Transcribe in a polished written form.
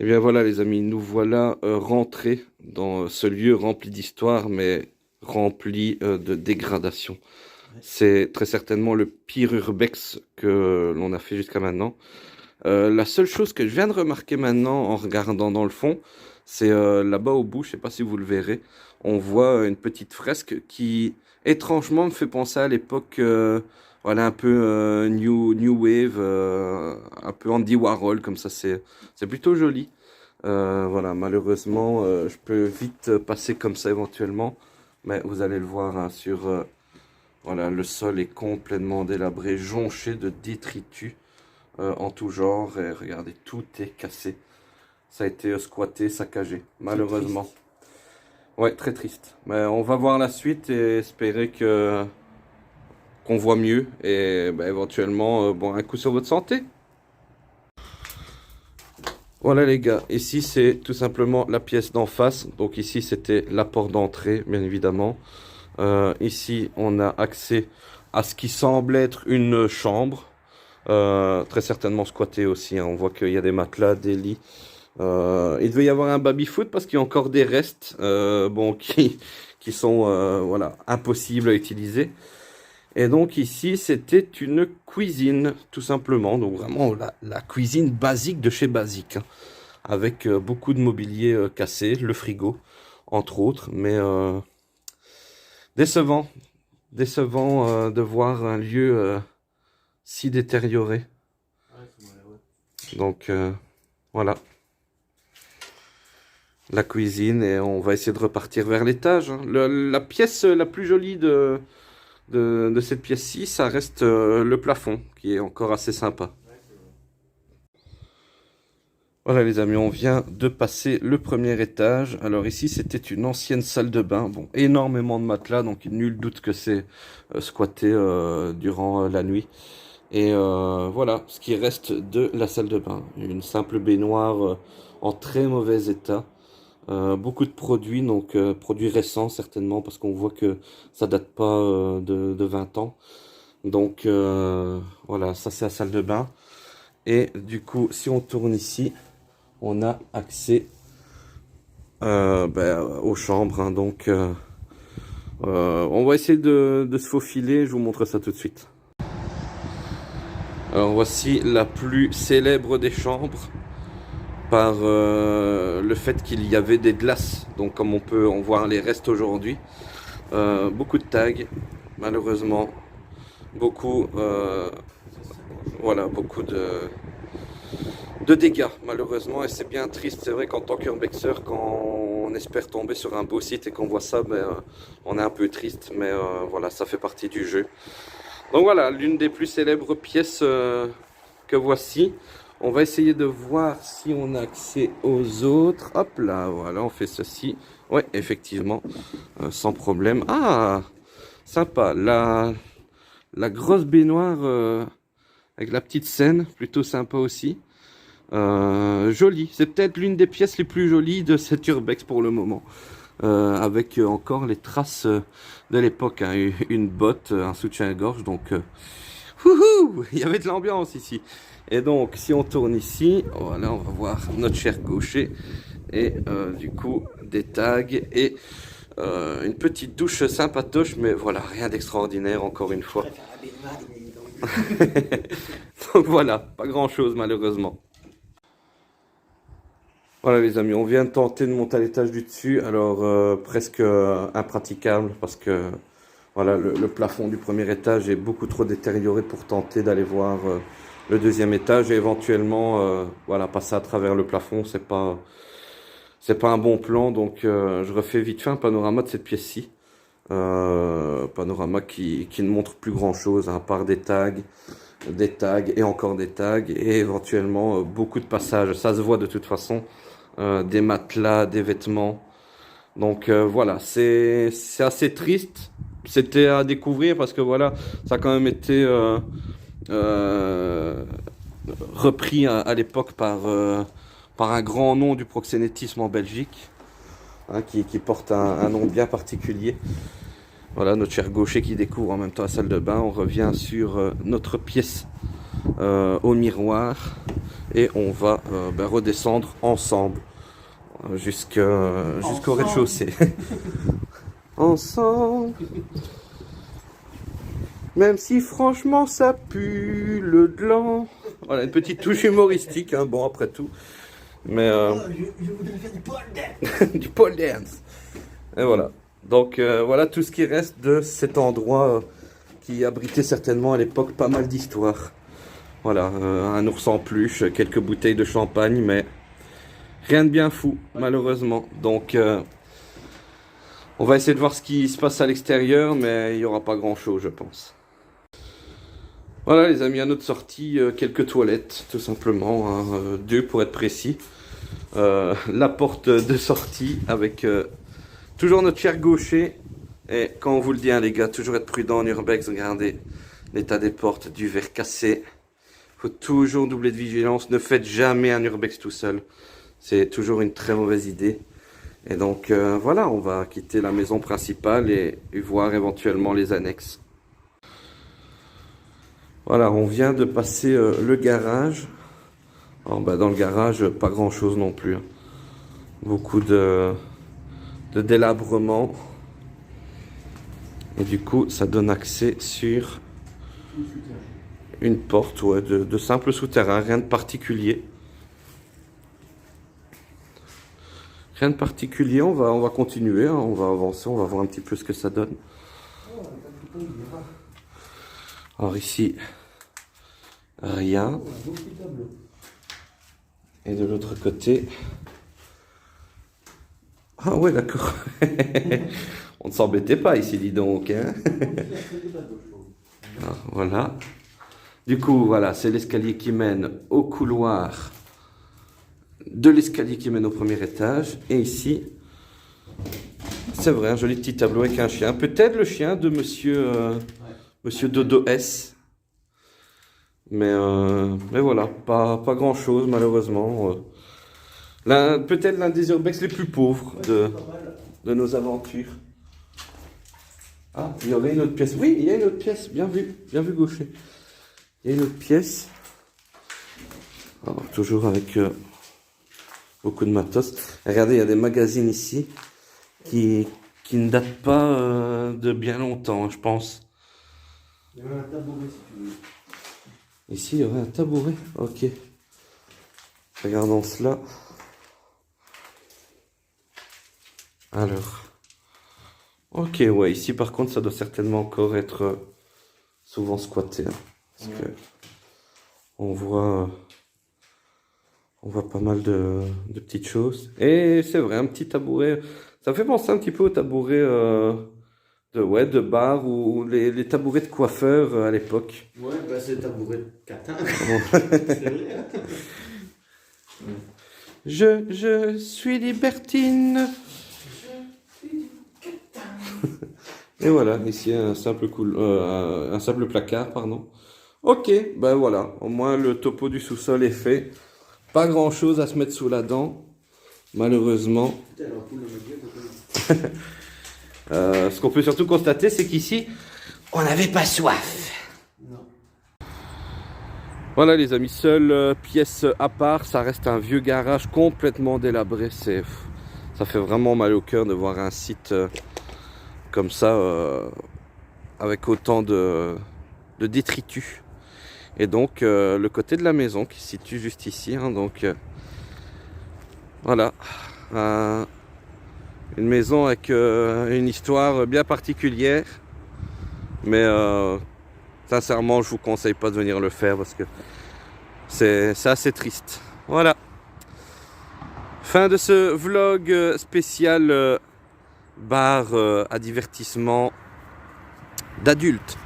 Et bien voilà les amis, nous voilà rentrés dans ce lieu rempli d'histoire, mais rempli de dégradation. C'est très certainement le pire urbex que l'on a fait jusqu'à maintenant. La seule chose que je viens de remarquer maintenant en regardant dans le fond, c'est là-bas au bout, je sais pas si vous le verrez, on voit une petite fresque qui étrangement me fait penser à l'époque, voilà un peu new wave, un peu Andy Warhol comme ça, c'est plutôt joli. Voilà, malheureusement, je peux vite passer comme ça éventuellement, mais vous allez le voir hein, voilà, le sol est complètement délabré, jonché de détritus en tout genre. Et regardez, tout est cassé. Ça a été squatté, saccagé, malheureusement. Ouais, très triste. Mais on va voir la suite et espérer que qu'on voit mieux et bah, éventuellement, bon, un coup sur votre santé. Voilà les gars, ici c'est tout simplement la pièce d'en face. Donc ici c'était la porte d'entrée, bien évidemment. Ici on a accès à ce qui semble être une chambre. Très certainement squattée aussi, hein. On voit qu'il y a des matelas, des lits. Il devait y avoir un baby-foot parce qu'il y a encore des restes bon, qui sont voilà, impossibles à utiliser. Et donc ici, c'était une cuisine, tout simplement. Donc vraiment la cuisine basique de chez Basique, hein, avec beaucoup de mobilier cassé, le frigo, entre autres. Mais décevant, décevant de voir un lieu si détérioré. Donc voilà, la cuisine et on va essayer de repartir vers l'étage, hein. La pièce la plus jolie de cette pièce-ci, ça reste le plafond, qui est encore assez sympa. Voilà les amis, on vient de passer le premier étage. Alors ici, c'était une ancienne salle de bain. Bon, énormément de matelas, donc nul doute que c'est squatté durant la nuit. Et voilà, ce qui reste de la salle de bain. Une simple baignoire en très mauvais état. Beaucoup de produits, donc produits récents certainement, parce qu'on voit que ça date pas de 20 ans. Donc voilà, ça c'est la salle de bain. Et du coup, si on tourne ici, on a accès aux chambres, hein. Donc on va essayer de se faufiler, je vous montre ça tout de suite. Alors voici la plus célèbre des chambres, par le fait qu'il y avait des glaces. Donc comme on peut en voir les restes aujourd'hui, beaucoup de tags, malheureusement, beaucoup, voilà, beaucoup de dégâts malheureusement, et c'est bien triste. C'est vrai qu'en tant qu'urbexeur, quand on espère tomber sur un beau site et qu'on voit ça, ben, on est un peu triste, mais voilà, ça fait partie du jeu. Donc voilà, l'une des plus célèbres pièces que voici. On va essayer de voir si on a accès aux autres. Hop là, voilà, on fait ceci. Ouais, effectivement, sans problème. Ah, sympa. La grosse baignoire avec la petite scène, plutôt sympa aussi. Jolie. C'est peut-être l'une des pièces les plus jolies de cet urbex pour le moment. Avec encore les traces de l'époque, hein. Une botte, un soutien-gorge, donc il y avait de l'ambiance ici. Et donc si on tourne ici, voilà, on va voir notre cher gaucher et du coup des tags et une petite douche sympatoche, mais voilà, rien d'extraordinaire encore une fois. Donc voilà, pas grand chose malheureusement. Voilà les amis, on vient de tenter de monter à l'étage du dessus, alors presque impraticable parce que voilà, le plafond du premier étage est beaucoup trop détérioré pour tenter d'aller voir le deuxième étage et éventuellement voilà, passer à travers le plafond, c'est pas un bon plan. Donc je refais vite fait un panorama de cette pièce-ci, panorama qui ne montre plus grand chose, hein, à part des tags et encore des tags et éventuellement beaucoup de passages, ça se voit de toute façon, des matelas, des vêtements. Donc voilà, c'est assez triste. C'était à découvrir parce que voilà, ça a quand même été repris à l'époque par un grand nom du proxénétisme en Belgique, hein, qui porte un nom bien particulier. Voilà, notre cher gaucher qui découvre en même temps la salle de bain. On revient sur notre pièce au miroir. et on va redescendre ensemble jusqu'au rez-de-chaussée. Ensemble. Même si franchement ça pue le gland. Voilà, une petite touche humoristique, hein, bon après tout. Mais je voudrais faire du pole dance. Du pole dance. Et voilà. Donc voilà tout ce qui reste de cet endroit qui abritait certainement à l'époque pas mal d'histoires. Voilà, un ours en peluche, quelques bouteilles de champagne, mais rien de bien fou, malheureusement. Donc on va essayer de voir ce qui se passe à l'extérieur, mais il n'y aura pas grand-chose, je pense. Voilà les amis, à notre sortie, quelques toilettes, tout simplement, hein, 2 pour être précis. La porte de sortie avec toujours notre cher gaucher. Et quand on vous le dit, hein, les gars, toujours être prudent en urbex. Regardez l'état des portes, du verre cassé. Faut toujours doubler de vigilance. Ne faites jamais un urbex tout seul. C'est toujours une très mauvaise idée. Et donc voilà, on va quitter la maison principale et voir éventuellement les annexes. Voilà, on vient de passer le garage. Alors, dans le garage, pas grand chose non plus. Hein. Beaucoup de délabrement. Et du coup, ça donne accès sur une porte de simple souterrain, rien de particulier. Rien de particulier, on va continuer, hein, on va avancer, on va voir un petit peu ce que ça donne. Alors ici, rien. Et de l'autre côté... Ah ouais, d'accord. On ne s'embêtait pas ici, dis donc. Hein. Alors, voilà. Du coup, voilà, c'est l'escalier qui mène au couloir de l'escalier qui mène au premier étage. Et ici, c'est vrai, un joli petit tableau avec un chien. Peut-être le chien de monsieur Dodo S. Mais voilà, pas grand-chose malheureusement. Peut-être l'un des urbex les plus pauvres de nos aventures. Ah, il y aurait une autre pièce. Oui, il y a une autre pièce. Bien vu gaucher. Il y a une autre pièce. Alors, toujours avec beaucoup de matos. Regardez, il y a des magazines ici qui ne datent pas de bien longtemps, je pense. Il y aurait un tabouret si tu veux. Ici, il y aurait un tabouret. Ok. Regardons cela. Alors. Ok, ouais, ici par contre, ça doit certainement encore être souvent squatté. Hein, parce que on voit pas mal de petites choses. Et c'est vrai, un petit tabouret. Ça fait penser un petit peu au tabouret de bar ou les tabourets de coiffeur à l'époque. Ouais, bah c'est le tabouret de catin. C'est vrai. Je suis libertine. Et voilà, ici un simple placard, pardon. Ok, ben voilà, au moins le topo du sous-sol est fait. Pas grand chose à se mettre sous la dent, malheureusement. Ce qu'on peut surtout constater, c'est qu'ici, on n'avait pas soif. Non. Voilà les amis, seule pièce à part, ça reste un vieux garage complètement délabré. Ça fait vraiment mal au cœur de voir un site comme ça, avec autant de détritus. Et donc le côté de la maison qui se situe juste ici, hein, donc voilà, une maison avec une histoire bien particulière, mais sincèrement je vous conseille pas de venir le faire parce que c'est assez triste. Voilà, fin de ce vlog spécial bar à divertissement d'adultes.